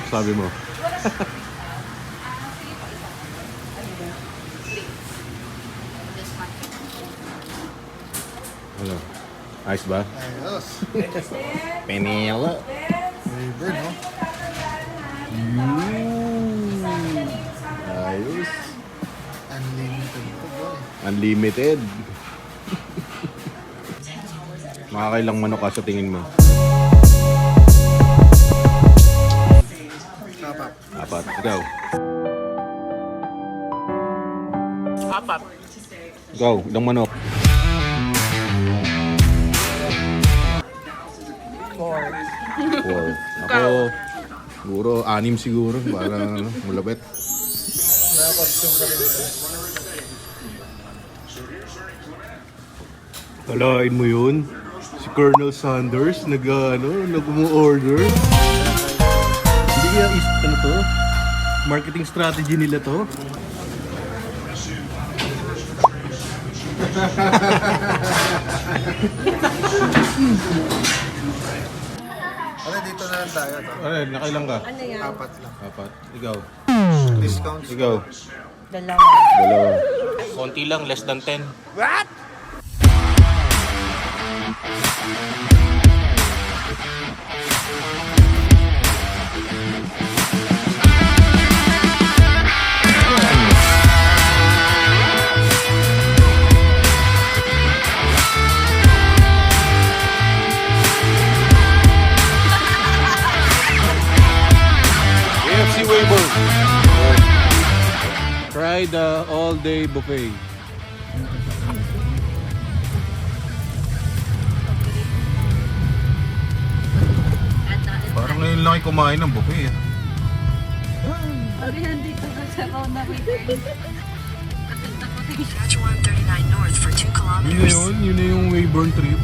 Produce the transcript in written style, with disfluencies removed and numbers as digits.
Sabi mo. Ano? Ayos ba? Ayos. Penelo. Flavor, no? Ayos. Unlimited to, boy. Unlimited. Makakailang manok ka sa tingin mo? Kapap. Apat. Ikaw. Apat. Ikaw. Ilang manok? 4. 4. Ako, siguro, 6 siguro. Para ano, malapit. Naka-costume ka rin. Kalain mo yun? Si Colonel Sanders nag-order. Hindi kaya ano to? Marketing strategy nila to? Ano, dito na lang tayo. To. Ay, nakailang ka? Ano yan? Apat lang. Apat. Ikaw. Discounts. Ikaw. Dalawa. Dalawa. Konti lang, less than 10. What? AFC Weibo. Try the all-day buffet. Parang ngayon lang ay kumain ng buffet. Sabihan dito sa Rona Return. Saskatchewan 39 North for 2 kilometers. Yun na yung Weyburn trip.